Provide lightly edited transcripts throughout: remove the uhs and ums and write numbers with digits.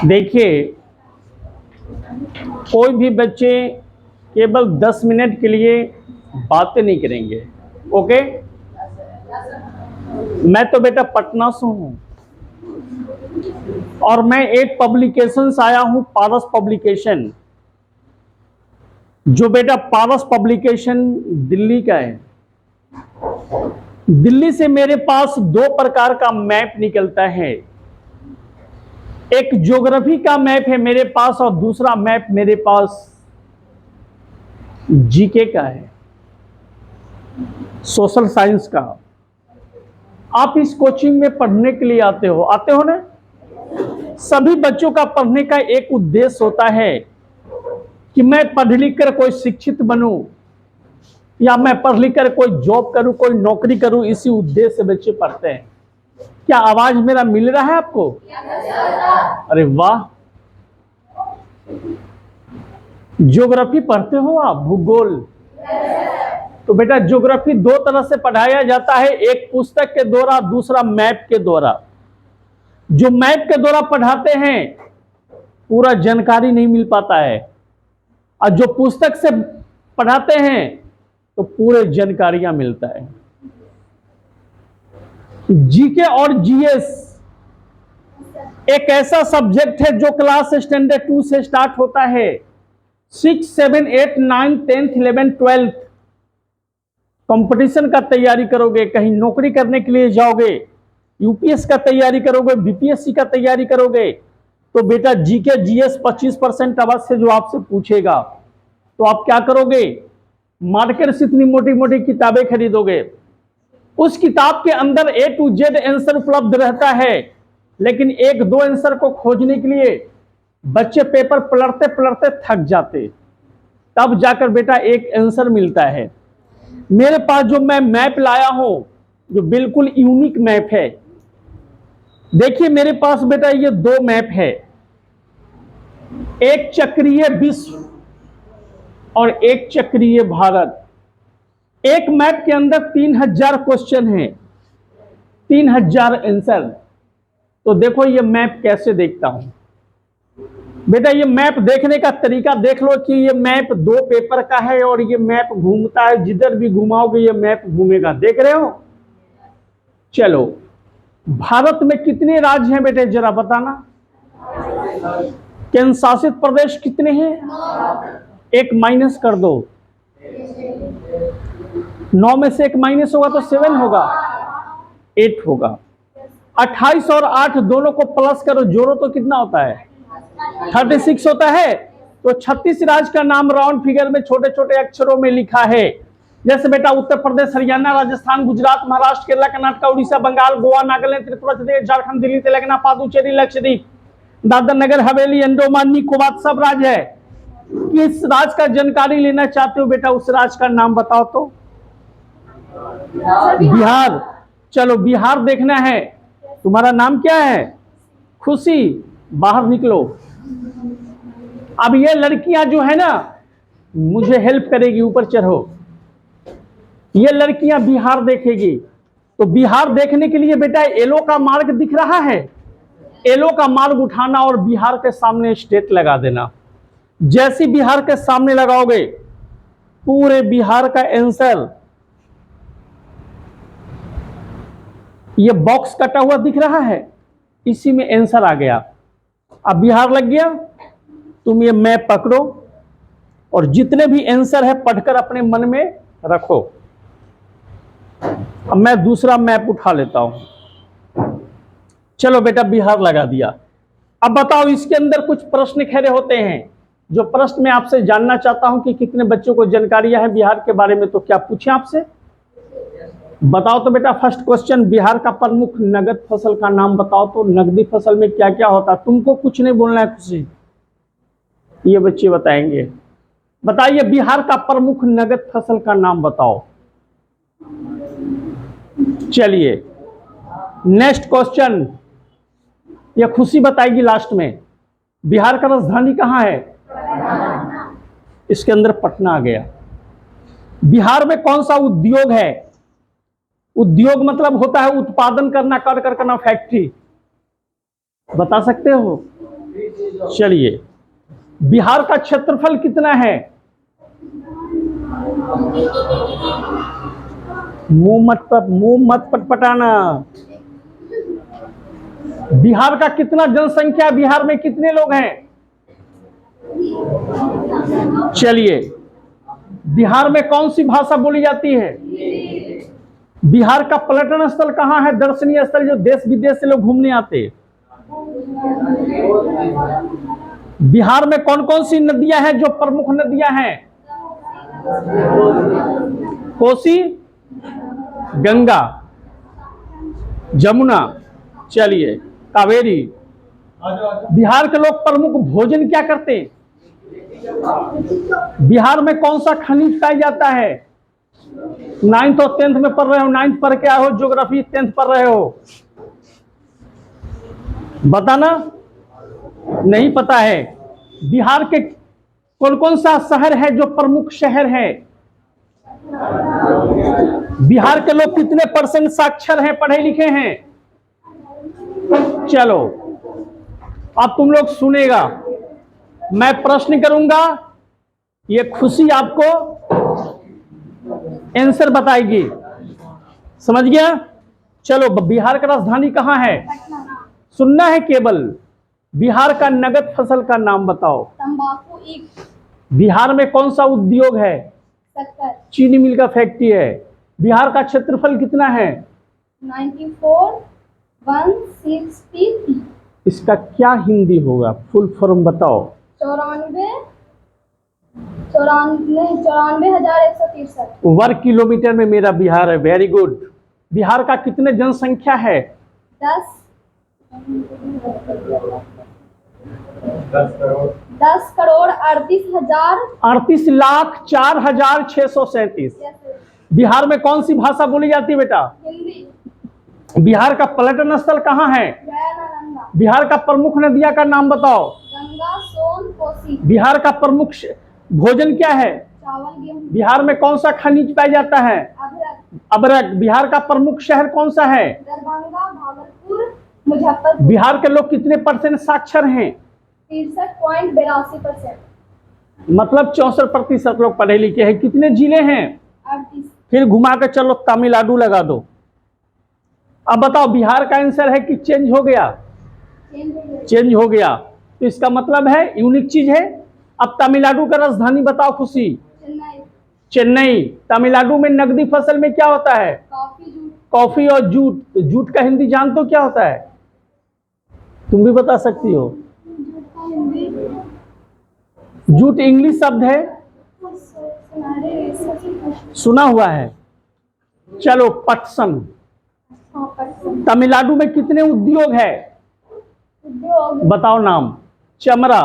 देखिए, कोई भी बच्चे केवल 10 मिनट के लिए बातें नहीं करेंगे। ओके, मैं तो बेटा पटना से हूँ और मैं एक पब्लिकेशन से आया हूँ, पारस पब्लिकेशन, जो बेटा पारस पब्लिकेशन दिल्ली का है। दिल्ली से मेरे पास दो प्रकार का मैप निकलता है। एक ज्योग्राफी का मैप है मेरे पास और दूसरा मैप मेरे पास जीके का है, सोशल साइंस का। आप इस कोचिंग में पढ़ने के लिए आते हो ना। सभी बच्चों का पढ़ने का एक उद्देश्य होता है कि मैं पढ़ लिख कर कोई शिक्षित बनूं या मैं पढ़ लिख कर कोई जॉब करूं, कोई नौकरी करूं। इसी उद्देश्य से बच्चे पढ़ते हैं। क्या आवाज मेरा मिल रहा है आपको? अरे वाह! ज्योग्राफी पढ़ते हो आप, भूगोल? तो बेटा ज्योग्राफी दो तरह से पढ़ाया जाता है, एक पुस्तक के द्वारा, दूसरा मैप के द्वारा। जो मैप के द्वारा पढ़ाते हैं पूरा जानकारी नहीं मिल पाता है, और जो पुस्तक से पढ़ाते हैं तो पूरे जानकारियां मिलता है। जीके और जीएस एक ऐसा सब्जेक्ट है जो क्लास स्टैंडर्ड 2 से स्टार्ट होता है। 6, 7, 8, 9, 10, 11, 12 कंपटीशन का तैयारी करोगे, कहीं नौकरी करने के लिए जाओगे, यूपीएस का तैयारी करोगे, बीपीएससी का तैयारी करोगे, तो बेटा जीके जीएस 25% अवश्य जो आपसे पूछेगा। तो आप क्या करोगे? मार्केट से इतनी मोटी मोटी किताबें खरीदोगे, उस किताब के अंदर A to Z आंसर उपलब्ध रहता है, लेकिन एक दो आंसर को खोजने के लिए बच्चे पेपर पलटते पलटते थक जाते, तब जाकर बेटा एक आंसर मिलता है। मेरे पास जो मैं मैप लाया हूं, जो बिल्कुल यूनिक मैप है। देखिए मेरे पास बेटा ये दो मैप है, एक चक्रीय विश्व और एक चक्रीय भारत। एक मैप के अंदर 3000 क्वेश्चन हैं, 3000 आंसर। तो देखो ये मैप कैसे देखता हूं बेटा। ये मैप देखने का तरीका देख लो कि ये मैप दो पेपर का है और ये मैप घूमता है, जिधर भी घुमाओगे ये मैप घूमेगा। देख रहे हो? चलो, भारत में कितने राज्य हैं बेटे जरा बताना। केंद्र शासित प्रदेश कितने हैं? एक माइनस कर दो। 9 में से एक माइनस होगा तो 7 होगा, 8 होगा। 28 और 8 दोनों को प्लस करो, जोड़ो तो कितना होता है? 36 होता है। तो 36 राज्य का नाम राउंड फिगर में छोटे छोटे अक्षरों में लिखा है। जैसे बेटा उत्तर प्रदेश, हरियाणा, राजस्थान, गुजरात, महाराष्ट्र, केरला, कर्नाटक, उड़ीसा, बंगाल, गोवा, नागालैंड, त्रिपुरा, छत्तीसगढ़, झारखंड, दिल्ली, तेलंगाना, पुडुचेरी, लक्षद्वीप, दादर नगर हवेली, अंडमान निकोबार सब राज्य है। किस राज्य का जानकारी लेना चाहते हो बेटा? उस राज्य का नाम बताओ तो। बिहार। चलो बिहार देखना है। तुम्हारा नाम क्या है? खुशी। बाहर निकलो। अब ये लड़कियां जो है ना, मुझे हेल्प करेगी, ऊपर चढ़ो। ये लड़कियां बिहार देखेगी। तो बिहार देखने के लिए बेटा येलो का मार्ग दिख रहा है, येलो का मार्ग उठाना और बिहार के सामने स्टेट लगा देना। जैसे बिहार के सामने लगाओगे पूरे बिहार का आंसर, ये बॉक्स कटा हुआ दिख रहा है, इसी में आंसर आ गया। अब बिहार लग गया। तुम ये मैप पकड़ो और जितने भी आंसर है पढ़कर अपने मन में रखो। अब मैं दूसरा मैप उठा लेता हूं। चलो बेटा बिहार लगा दिया। अब बताओ इसके अंदर कुछ प्रश्न खड़े होते हैं, जो प्रश्न मैं आपसे जानना चाहता हूं कि कितने बच्चों को जानकारियां है बिहार के बारे में। तो क्या पूछें आपसे? बताओ तो बेटा। फर्स्ट क्वेश्चन, बिहार का प्रमुख नगद फसल का नाम बताओ तो। नगदी फसल में क्या क्या होता है? तुमको कुछ नहीं बोलना है खुशी, ये बच्चे बताएंगे। बताइए बिहार का प्रमुख नगद फसल का नाम बताओ। चलिए नेक्स्ट क्वेश्चन, ये खुशी बताएगी लास्ट में। बिहार का राजधानी कहां है? इसके अंदर पटना आ गया। बिहार में कौन सा उद्योग है? उद्योग मतलब होता है उत्पादन करना, कर करना, फैक्ट्री। बता सकते हो? चलिए, बिहार का क्षेत्रफल कितना है? मुंह मत पटपटाना। बिहार का कितना जनसंख्या, बिहार में कितने लोग हैं? चलिए, बिहार में कौन सी भाषा बोली जाती है? बिहार का पर्यटन स्थल कहाँ है, दर्शनीय स्थल जो देश विदेश से लोग घूमने आते हैं? बिहार में कौन कौन सी नदियां हैं जो प्रमुख नदियां हैं? कोसी, गंगा, जमुना, चलिए कावेरी। बिहार के लोग प्रमुख भोजन क्या करते हैं? बिहार में कौन सा खनिज पाया जाता है? 9th और 10th में पढ़ रहे हो, 9th पढ़ के आए हो, ज्योग्राफी 10th पढ़ रहे हो, बताना नहीं पता है। बिहार के कौन कौन सा शहर है जो प्रमुख शहर है? बिहार के लोग कितने % साक्षर हैं, पढ़े लिखे हैं? चलो, अब तुम लोग सुनेगा, मैं प्रश्न करूंगा, ये खुशी आपको आंसर बताएगी, समझ गया? चलो, बिहार का राजधानी कहाँ है? सुनना है केवल। बिहार का नगद फसल का नाम बताओ। तंबाकू। बिहार में कौन सा उद्योग है? शक्कर। चीनी मिल का फैक्ट्री है। बिहार का क्षेत्रफल कितना है? 94,163। इसका क्या हिंदी होगा, फुल फॉर्म बताओ। 94,163 वर्ग किलोमीटर में मेरा बिहार है। Very good. बिहार का कितने जनसंख्या है? 10 करोड़ 38,000 38,04,637। बिहार में कौन सी भाषा बोली जाती है बेटा? हिंदी। बिहार का पर्यटन स्थल कहाँ है? नालंदा। बिहार का प्रमुख नदियां का नाम बताओ। गंगा, सोन, कोसी। बिहार का प्रमुख भोजन क्या है? चावल, गेहूं। बिहार में कौन सा खनिज पाया जाता है? अबरक। बिहार का प्रमुख शहर कौन सा है? दरभंगा, भागलपुर, मुजफ्फरपुर। बिहार के लोग कितने % साक्षर हैं? 63.82%। मतलब 64% लोग पढ़े लिखे हैं। कितने जिले हैं? 38। फिर घुमा के चलो तमिलनाडु लगा दो। अब बताओ, बिहार का आंसर है कि चेंज हो गया? चेंज हो गया। तो इसका मतलब है यूनिक चीज है। अब तमिलनाडु का राजधानी बताओ खुशी। चेन्नई। तमिलनाडु में नकदी फसल में क्या होता है? कॉफी और जूट। तो जूट का हिंदी जानते हो क्या होता है? तुम भी बता सकती हो। जूट इंग्लिश शब्द है, सुना हुआ है। चलो, पटसन। तमिलनाडु में कितने उद्योग है? बताओ नाम। चमड़ा,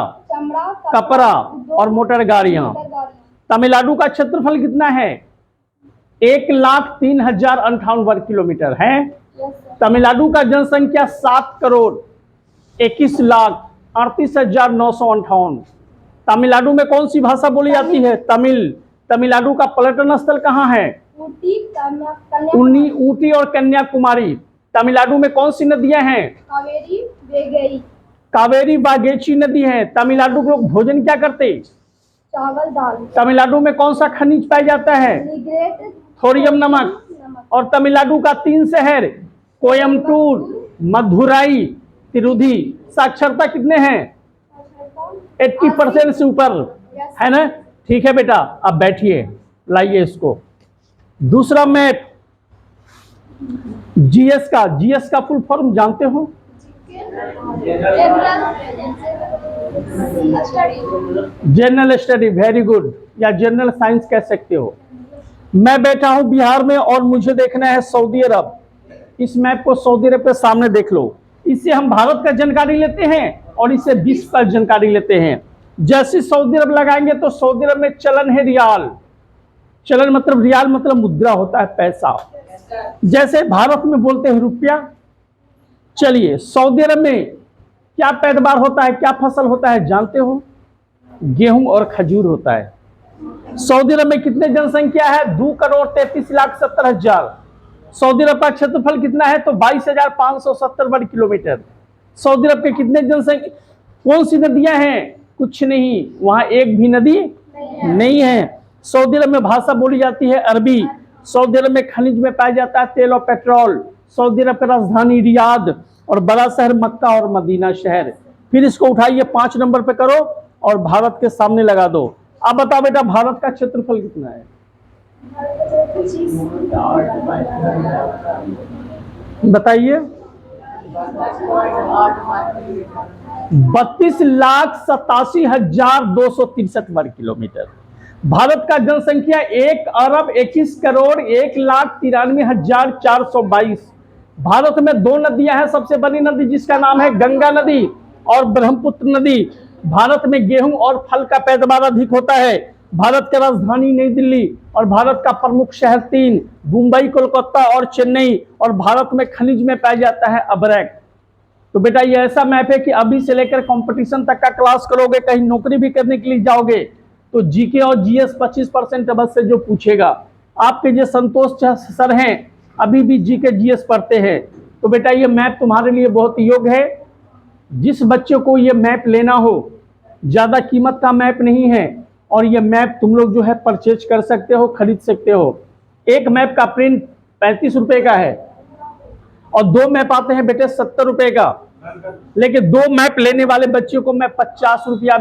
कपड़ा और मोटर गाड़ियां। तमिलनाडु का क्षेत्रफल कितना है? 1,03,058 वर्ग किलोमीटर है। तमिलनाडु का जनसंख्या 7,21,38,958। तमिलनाडु में कौन सी भाषा बोली जाती है? तमिल। तमिलनाडु का पर्यटन स्थल कहाँ है? ऊटी और कन्याकुमारी। तमिलनाडु में कौन सी नदियां हैं? कावेरी, बागेची नदी है। तमिलनाडु के लोग भोजन क्या करते? चावल, दाल। तमिलनाडु में कौन सा खनिज पाया जाता है? थोरियम नमक। और तमिलनाडु का 3 शहर कोयम्बटूर, मदुराई, तिरुधि। साक्षरता कितने हैं? 80% से ऊपर है ना? ठीक है बेटा, अब बैठिए, लाइए इसको। दूसरा मैप, जीएस का। जीएस का फुल फॉर्म जानते हो? General study. वेरी गुड, या जनरल साइंस कह सकते हो। मैं बैठा हूं बिहार में और मुझे देखना है सऊदी अरब। इस मैप को सऊदी अरब के सामने देख लो। इससे हम भारत का जानकारी लेते हैं और इससे विश्व का जानकारी लेते हैं। जैसे सऊदी अरब लगाएंगे तो सऊदी अरब में चलन है रियाल। चलन मतलब रियाल मतलब मुद्रा होता है, पैसा। जैसे भारत में बोलते हैं रुपया। चलिए, सऊदी अरब में क्या पैदावार होता है, क्या फसल होता है जानते हो? गेहूं और खजूर होता है। सऊदी अरब में कितने जनसंख्या है? 2,33,70,000। सऊदी अरब का क्षेत्रफल कितना है? तो 22,570 वर्ग किलोमीटर। सऊदी अरब के कितने जनसंख्या? कौन सी नदियां हैं? कुछ नहीं, वहां एक भी नदी नहीं है। सऊदी अरब में भाषा बोली जाती है अरबी। सऊदी अरब में खनिज में पाया जाता है तेल और पेट्रोल। सऊदी अरब का राजधानी रियाद और बड़ा शहर मक्का और मदीना शहर। फिर इसको उठाइए 5 नंबर पे करो और भारत के सामने लगा दो। अब बताओ बेटा, भारत का क्षेत्रफल कितना है? बताइए। 32,87,263 वर्ग किलोमीटर। भारत का जनसंख्या 1,21,01,93,422। भारत में 2 नदियां हैं। सबसे बड़ी नदी जिसका नाम है गंगा नदी और ब्रह्मपुत्र नदी। भारत में गेहूं और फल का पैदावार अधिक होता है। भारत की राजधानी नई दिल्ली और भारत का प्रमुख शहर 3 मुंबई, कोलकाता और चेन्नई। और भारत में खनिज में पाया जाता है अब्रक। तो बेटा ये ऐसा मैप है कि अभी से लेकर कंपटीशन तक का क्लास करोगे, कहीं नौकरी भी करने के लिए जाओगे तो जीके और जीएस 25% अवश्य जो पूछेगा। आपके जो संतोष सर हैं अभी भी जीके जीएस पढ़ते हैं, तो बेटा ये मैप तुम्हारे लिए बहुत योग्य है। जिस बच्चे को ये मैप लेना हो, ज्यादा कीमत का मैप नहीं है और ये मैप तुम लोग जो है परचेज कर सकते हो, खरीद सकते हो। एक मैप का प्रिंट 35 रुपए का है और 2 मैप आते हैं बेटे 70 रुपए का। लेकिन 2 मैप लेने वाले बच्चे को मैं 50 रुपया